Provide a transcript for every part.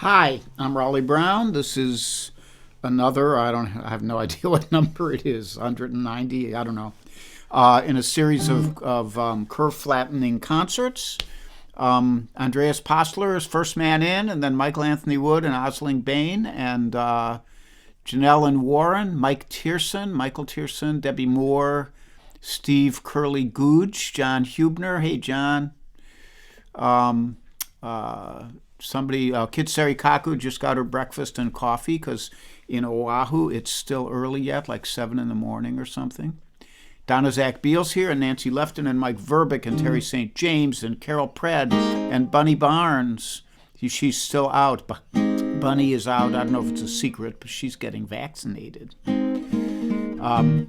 Hi, I'm Raleigh Brown. This is another, I have no idea what number it is, 190, I don't know, in a series of curve flattening concerts. Andreas Postler is first man in, and then Michael Anthony Wood and Osling Bain, and Janelle and Warren, Michael Tierson, Debbie Moore, Steve Curly Googe, John Hubner. Hey, John. Um, Kid Sarikaku just got her breakfast and coffee because in Oahu it's still early yet, like 7 in the morning or something. Donna Zach Beals here, and Nancy Lefton, and Mike Verbick, and Terry St. James, and Carol Pred, and Bunny Barnes. She's still out. Bunny is out. I don't know if it's a secret, but she's getting vaccinated.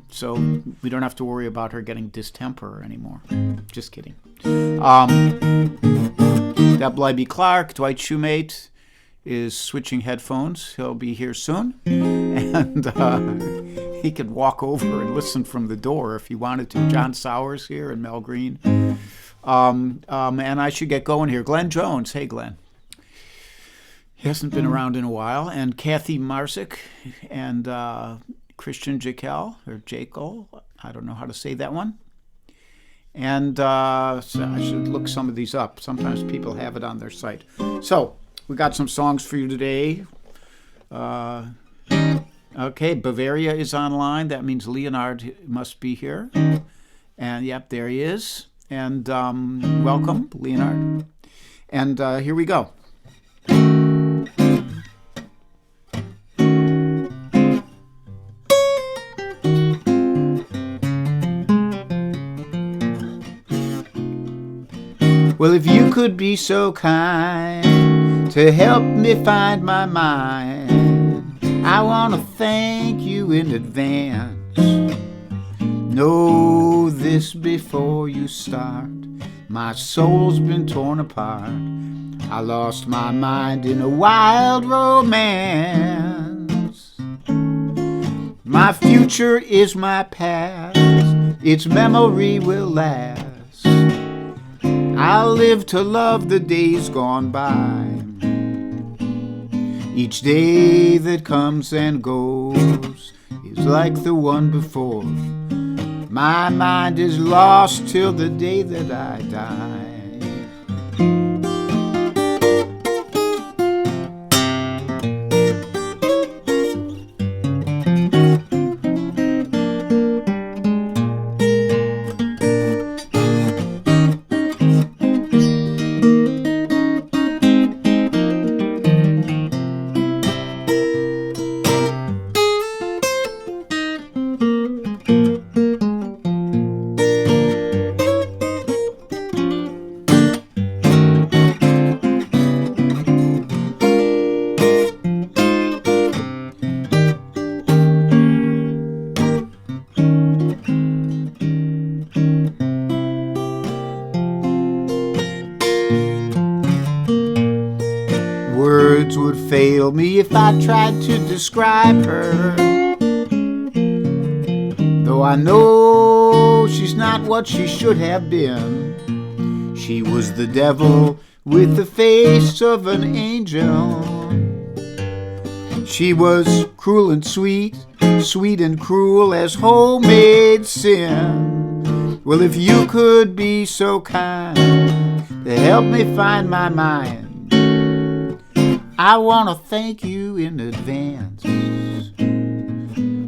So we don't have to worry about her getting distemper anymore. Just kidding. Deb Libby Clark, Dwight Shoemate is switching headphones. He'll be here soon. And he could walk over and listen from the door if he wanted to. John Sowers here and Mel Green. And I should get going here. Glenn Jones. Hey, Glenn. He hasn't been around in a while. And Kathy Marzik and Christian Jekyll, or Jekyll. I don't know how to say that one. And so I should look some of these up. Sometimes people have it on their site. So we got some songs for you today. Okay, Bavaria is online. That means Leonard must be here. And yep, there he is. And welcome, Leonard. And here we go. Well, if you could be so kind to help me find my mind, I want to thank you in advance. Know this before you start. My soul's been torn apart. I lost my mind in a wild romance. My future is my past. Its memory will last. I'll live to love the days gone by. Each day that comes and goes is like the one before. My mind is lost till the day that I die. Words would fail me if I tried to describe her. Though I know she's not what she should have been. She was the devil with the face of an angel. She was cruel and sweet, sweet and cruel as homemade sin. Well, if you could be so kind to help me find my mind, I want to thank you in advance.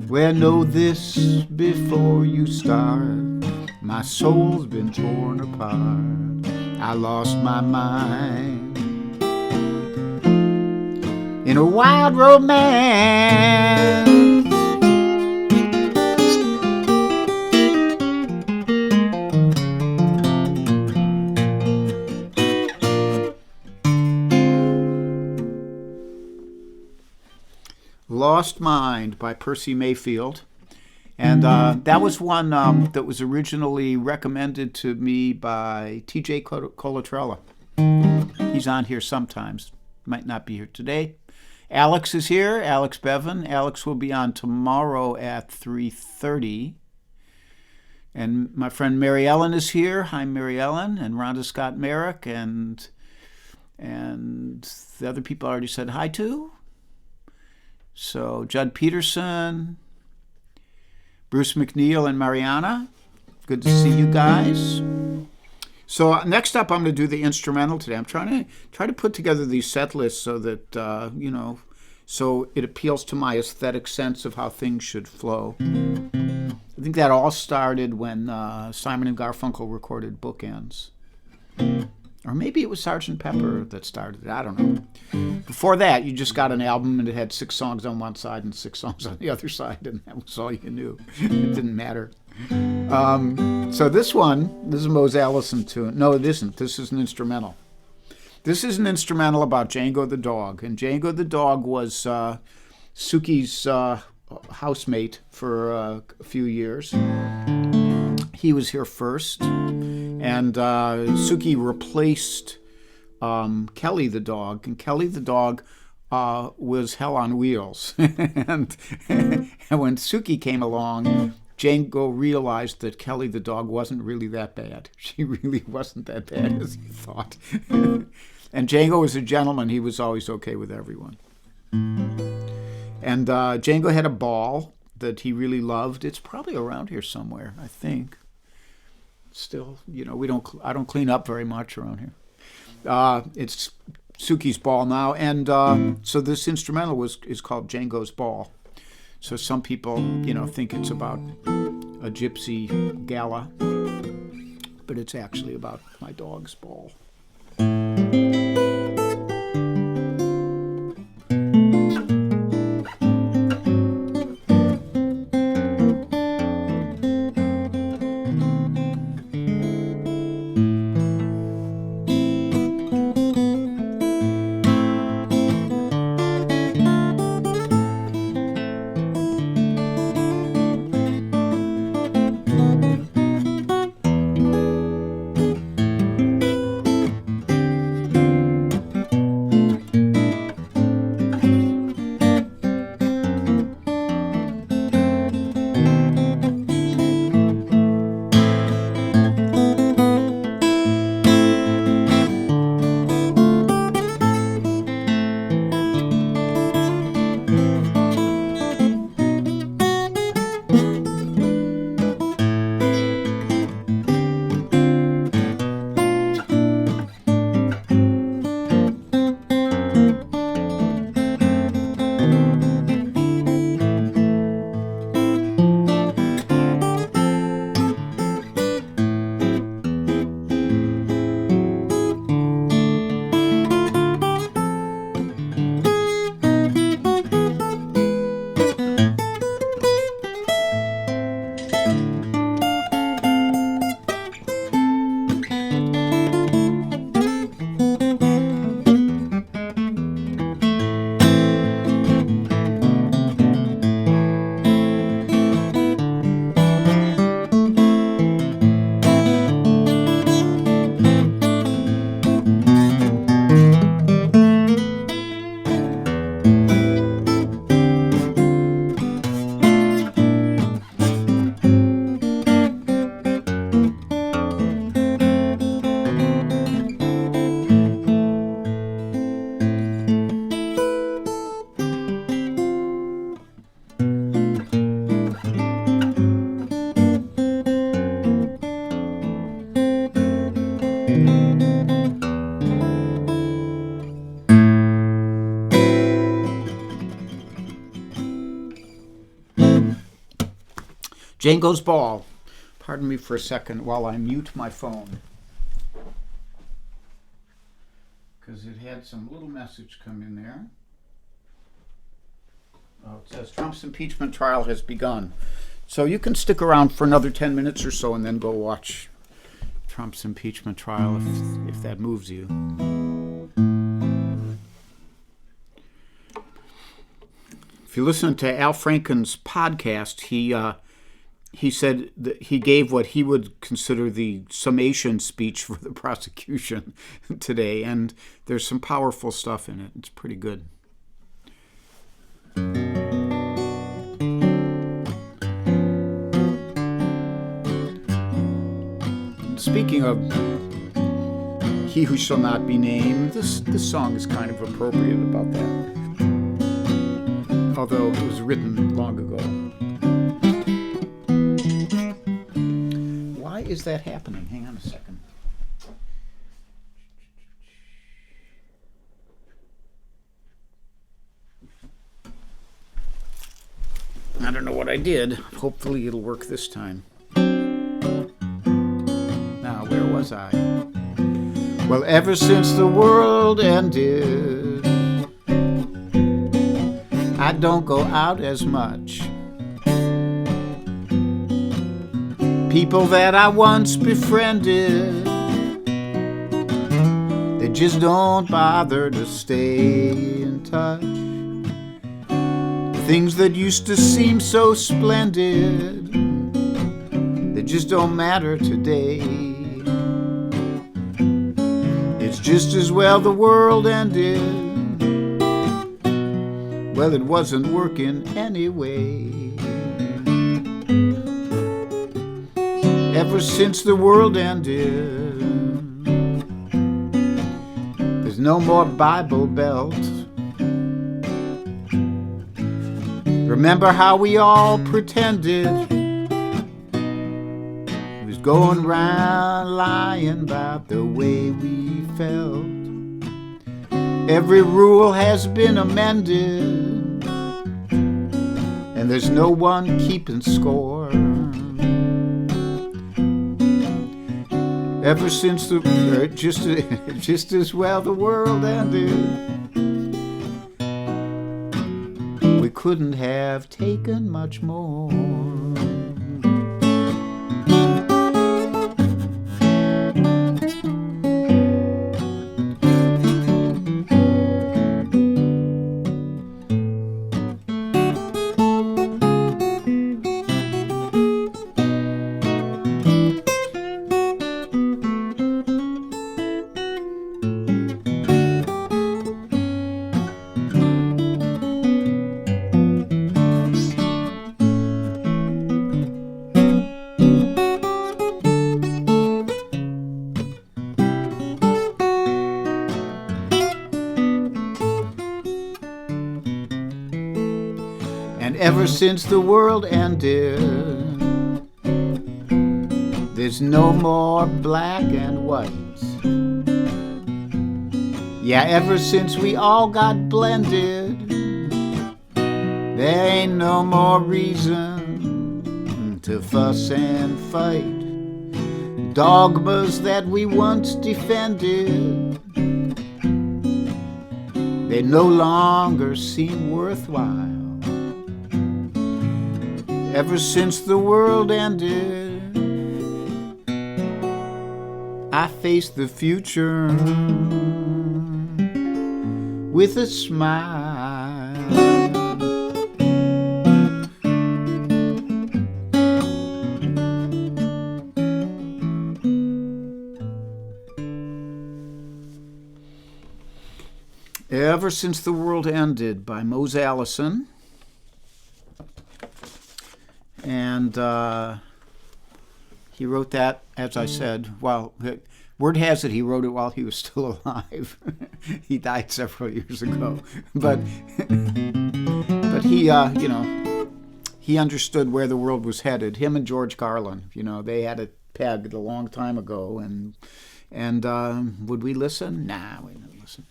Well, know this before you start. My soul's been torn apart. I lost my mind in a wild romance. Lost Mind by Percy Mayfield. And that was one that was originally recommended to me by TJ Colatrella. He's on here sometimes. Might not be here today. Alex is here, Alex Bevan. Alex will be on tomorrow at 3:30. And my friend Mary Ellen is here. Hi, Mary Ellen. And Rhonda Scott Merrick. And the other people I already said hi to. So Judd Peterson, Bruce McNeil, and Mariana. Good to see you guys. So next up, I'm going to do the instrumental today. I'm trying to put together these set lists so that, so it appeals to my aesthetic sense of how things should flow. I think that all started when Simon and Garfunkel recorded Bookends. Or maybe it was Sgt. Pepper that started it. I don't know. Before that, you just got an album and it had 6 songs on one side and 6 songs on the other side, and that was all you knew. It didn't matter. So this is a Mose Allison tune. No, it isn't. This is an instrumental. This is an instrumental about Django the dog. And Django the dog was Suki's housemate for a few years. He was here first. And Suki replaced Kelly the dog. And Kelly the dog was hell on wheels. and when Suki came along, Django realized that Kelly the dog wasn't really that bad. She really wasn't that bad as he thought. And Django was a gentleman. He was always okay with everyone. And Django had a ball that he really loved. It's probably around here somewhere, I think. Still, I don't clean up very much around here. It's Suki's ball now. And so this instrumental is called Django's Ball. So some people, think it's about a gypsy gala, but it's actually about my dog's ball. Django's Ball. Pardon me for a second while I mute my phone, because it had some little message come in there. Oh, it says Trump's impeachment trial has begun. So you can stick around for another 10 minutes or so and then go watch Trump's impeachment trial if that moves you. If you listen to Al Franken's podcast, he said that he gave what he would consider the summation speech for the prosecution today, and there's some powerful stuff in it. It's pretty good. He Who Shall Not Be Named. This song is kind of appropriate about that, although it was written long ago. Why is that happening? Hang on a second. I don't know what I did. Hopefully it'll work this time. Now, where was I? Well, ever since the world ended, I don't go out as much. People that I once befriended, they just don't bother to stay in touch. Things that used to seem so splendid, they just don't matter today. It's just as well the world ended. Well, it wasn't working anyway. Ever since the world ended, there's no more Bible Belt. Remember how we all pretended it was going round lying about the way we felt. Every rule has been amended, and there's no one keeping score. Ever since just as well the world ended, we couldn't have taken much more. Ever since the world ended, there's no more black and whites. Yeah, ever since we all got blended, there ain't no more reason to fuss and fight. Dogmas that we once defended, they no longer seem worthwhile. Ever since the world ended, I face the future with a smile. Ever Since the World Ended by Mose Allison. And he wrote that, as I said, word has it he wrote it while he was still alive. He died several years ago. But he, he understood where the world was headed. Him and George Carlin, they had it pegged a long time ago. And would we listen? Nah, we didn't listen.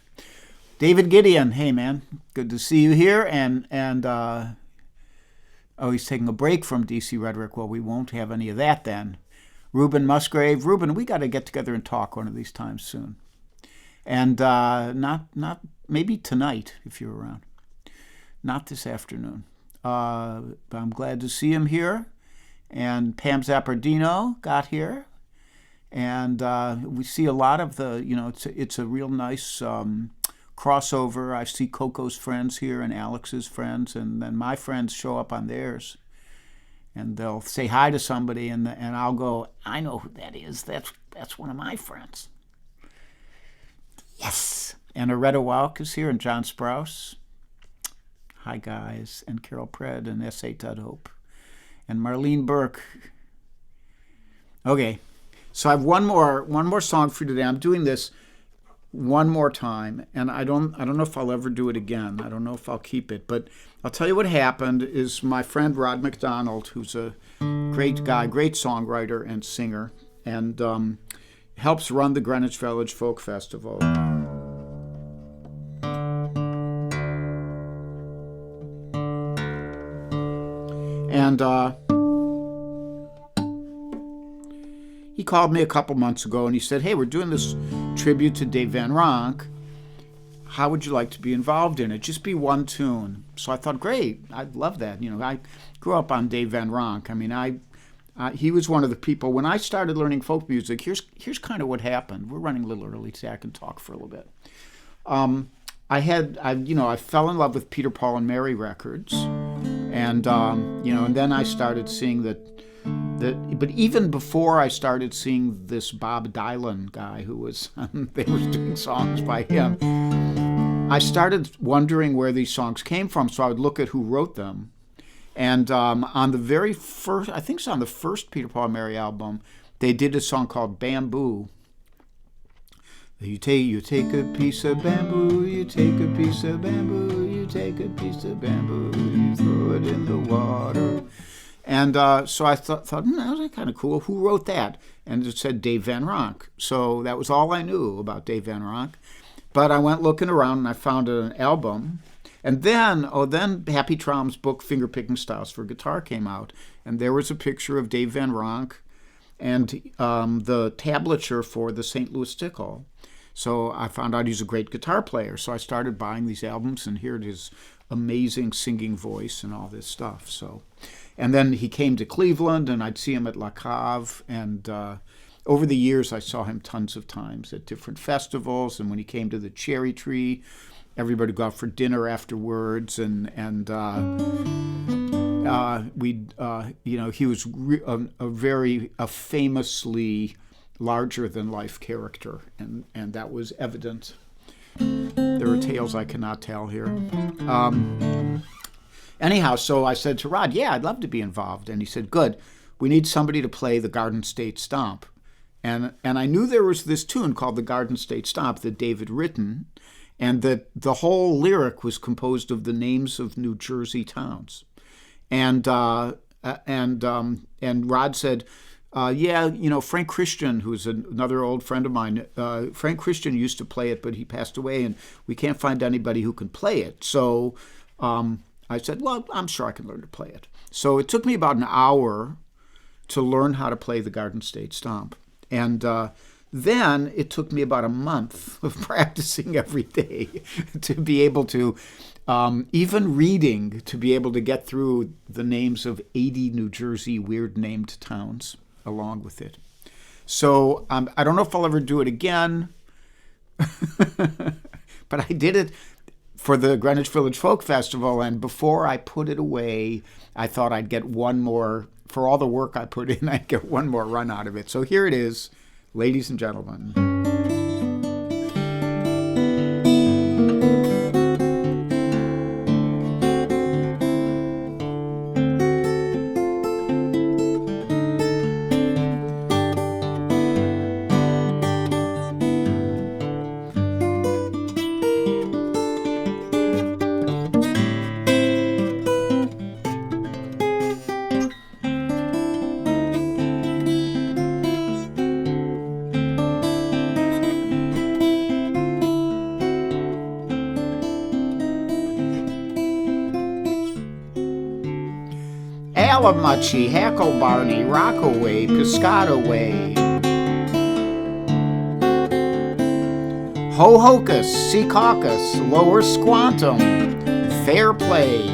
David Gideon, hey man, good to see you here. Oh, he's taking a break from DC Rhetoric. Well, we won't have any of that then. Reuben Musgrave. Reuben, we got to get together and talk one of these times soon. And not maybe tonight, if you're around. Not this afternoon. But I'm glad to see him here. And Pam Zappardino got here. And we see a lot of the, it's a real nice crossover. I see Coco's friends here and Alex's friends, and then my friends show up on theirs, and they'll say hi to somebody, and I'll go, I know who that is. That's one of my friends. Yes. And Aretta Walk is here, and John Sprouse. Hi guys, and Carol Pred and S.A. Tudhope, and Marlene Burke. Okay, so I have one more song for you today. I'm doing this one more time, and I don't know if I'll ever do it again. I don't know if I'll keep it, but I'll tell you what happened is my friend Rod McDonald, who's a great guy, great songwriter and singer, and helps run the Greenwich Village Folk Festival. And he called me a couple months ago and he said, hey, we're doing this tribute to Dave Van Ronk. How would you like to be involved in it? Just be one tune. So I thought, great, I'd love that. You know, I grew up on Dave Van Ronk. I mean, he was one of the people, when I started learning folk music, here's kind of what happened. We're running a little early today. I can talk for a little bit. I fell in love with Peter, Paul, and Mary records. And, and then I started seeing but even before I started seeing this Bob Dylan guy who was, they were doing songs by him, I started wondering where these songs came from, so I would look at who wrote them. And on the very first, I think it's on the first Peter, Paul, and Mary album, they did a song called Bamboo. You take a piece of bamboo, you take a piece of bamboo, you take a piece of bamboo, you throw it in the water. And so I thought, that was kind of cool. Who wrote that? And it said Dave Van Ronk. So that was all I knew about Dave Van Ronk. But I went looking around and I found an album. And then Happy Traum's book, Fingerpicking Styles for Guitar, came out. And there was a picture of Dave Van Ronk and the tablature for the St. Louis Stick Hall. So I found out he's a great guitar player. So I started buying these albums and heard his amazing singing voice and all this stuff. And then he came to Cleveland, and I'd see him at La Cave. And over the years, I saw him tons of times at different festivals. And when he came to the Cherry Tree, everybody would go out for dinner afterwards. He was a famously larger-than-life character, and that was evident. There are tales I cannot tell here. Anyhow, so I said to Rod, yeah, I'd love to be involved. And he said, good, we need somebody to play the Garden State Stomp. And I knew there was this tune called the Garden State Stomp that Dave had written, and that the whole lyric was composed of the names of New Jersey towns. And Rod said, Frank Christian, who's another old friend of mine, Frank Christian used to play it, but he passed away, and we can't find anybody who can play it. So I said, well, I'm sure I can learn to play it. So it took me about an hour to learn how to play the Garden State Stomp. And then it took me about a month of practicing every day to be able to, even reading, to be able to get through the names of 80 New Jersey weird named towns along with it. So I don't know if I'll ever do it again, but I did it for the Greenwich Village Folk Festival, and before I put it away, I thought I'd get one more, for all the work I put in, I'd get one more run out of it. So here it is, ladies and gentlemen. Allamachi, Hacklebarney, Rockaway, Piscataway, Ho-Hocus, Secaucus, Lower Squantum, Fair Play,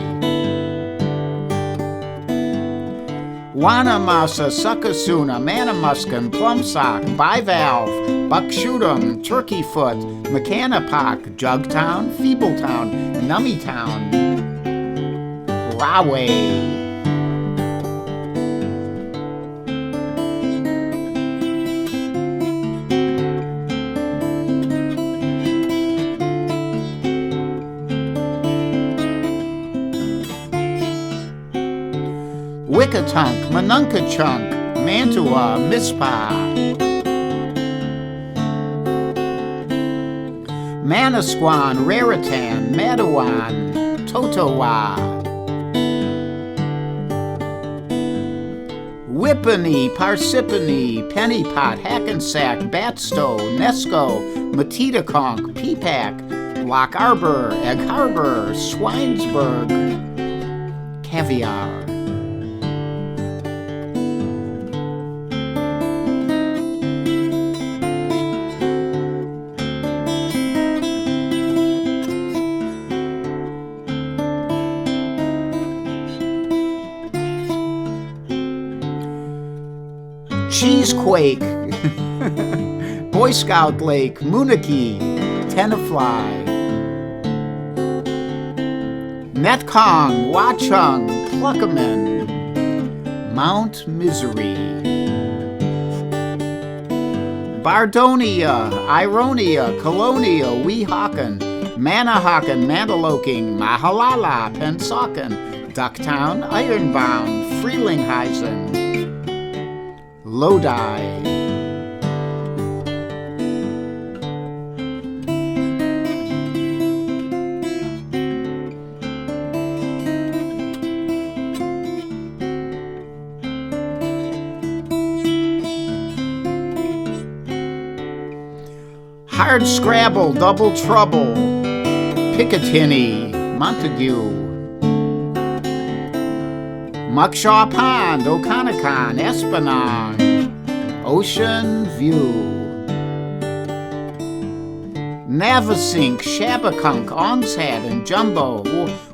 Wanamassa, Suckasuna, Manamuskin, Plumsock, Bivalve, Buckshootum, Turkeyfoot, Mechanipock, Jugtown, Feebletown, Nummytown, Rahway. Wickatunk, Manunkachunk, Mantua, Mizpah, Manasquan, Raritan, Madawan, Totowa, Whippany, Parsippany, Pennypot, Hackensack, Batstow, Nesco, Matitaconk, Peapack, Lock Arbor, Egg Harbor, Swinesburg, Caviar. Cheesequake, Boy Scout Lake, Moonachie, Tenafly, Netkong, Watchung, Pluckaman, Mount Misery, Bardonia, Ironia, Colonia, Weehawken, Manahawken, Mandaloking, Mahalala, Pensauken, Ducktown, Ironbound, Freelinghuisen, Lodi. Hard Scrabble, Double Trouble, Picatinny, Montague, Muckshaw Pond, Oconacon, Esplanade, Ocean View, Navesink, Shabakunk, Ongshat and Jumbo,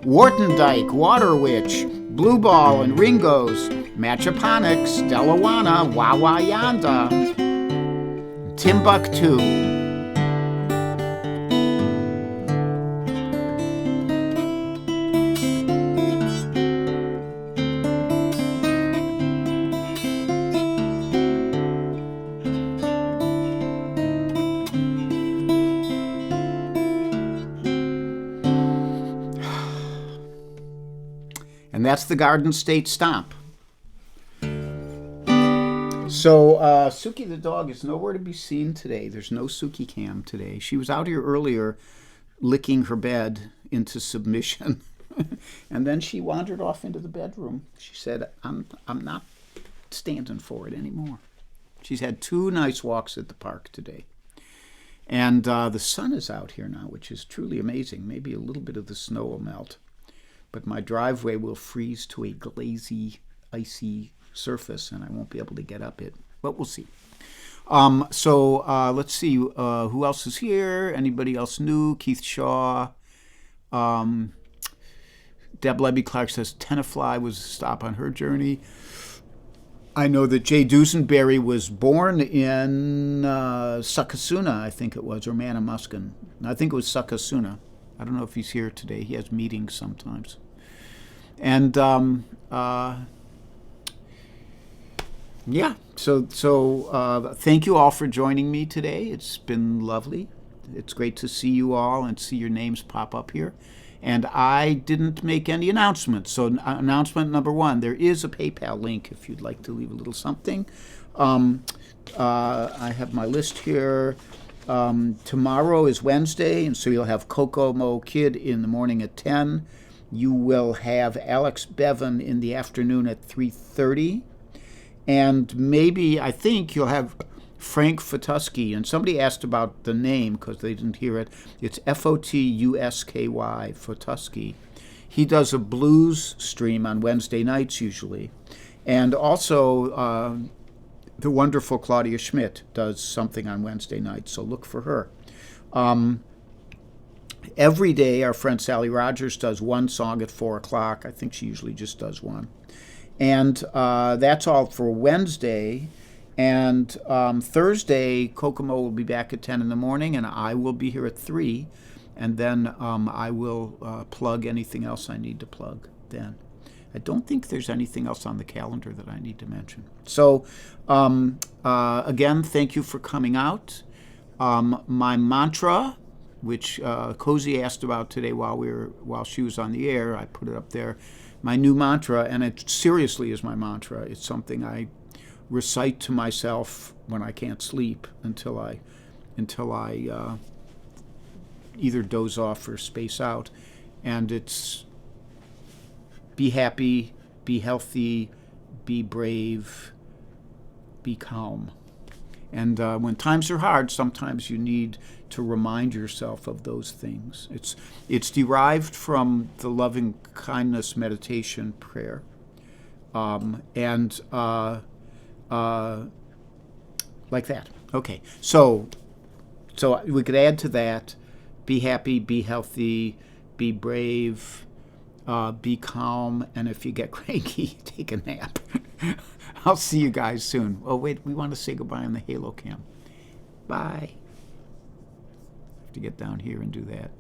Wartendike, Waterwitch, Blue Ball and Ringo's, Machaponix, Delawana, Wawayanda, Timbuktu. And that's the Garden State Stomp. So Suki the dog is nowhere to be seen today. There's no Suki Cam today. She was out here earlier licking her bed into submission. And then she wandered off into the bedroom. She said, I'm not standing for it anymore. She's had 2 nice walks at the park today. And the sun is out here now, which is truly amazing. Maybe a little bit of the snow will melt. But my driveway will freeze to a glazy, icy surface, and I won't be able to get up it. But we'll see. So let's see. Who else is here? Anybody else new? Keith Shaw. Deb Lebby Clark says Tenafly was a stop on her journey. I know that Jay Dusenberry was born in Succasuna, I think it was, or Manamuskin. I think it was Succasuna. I don't know if he's here today. He has meetings sometimes. And yeah, so thank you all for joining me today. It's been lovely. It's great to see you all and see your names pop up here. And I didn't make any announcements. So announcement number 1, there is a PayPal link if you'd like to leave a little something. I have my list here. Tomorrow is Wednesday, and so you'll have Kokomo Kid in the morning at 10. You will have Alex Bevan in the afternoon at 3:30. And maybe, I think, you'll have Frank Fotusky. And somebody asked about the name because they didn't hear it. It's Fotusky, Fotusky. He does a blues stream on Wednesday nights usually. And also, the wonderful Claudia Schmidt does something on Wednesday night, so look for her. Every day, our friend Sally Rogers does one song at 4 o'clock. I think she usually just does one. And that's all for Wednesday. And Thursday, Kokomo will be back at 10 in the morning, and I will be here at 3. And then I will plug anything else I need to plug then. I don't think there's anything else on the calendar that I need to mention. So, again, thank you for coming out. My mantra, which Cozy asked about today while she was on the air, I put it up there. My new mantra, and it seriously is my mantra. It's something I recite to myself when I can't sleep until I either doze off or space out. And it's be happy, be healthy, be brave, be calm. And when times are hard, sometimes you need to remind yourself of those things. It's derived from the loving kindness meditation prayer. And like that. Okay, so we could add to that, be happy, be healthy, be brave, be calm, and if you get cranky, take a nap. I'll see you guys soon. Oh, wait, we want to say goodbye on the Halo Cam. Bye. I have to get down here and do that.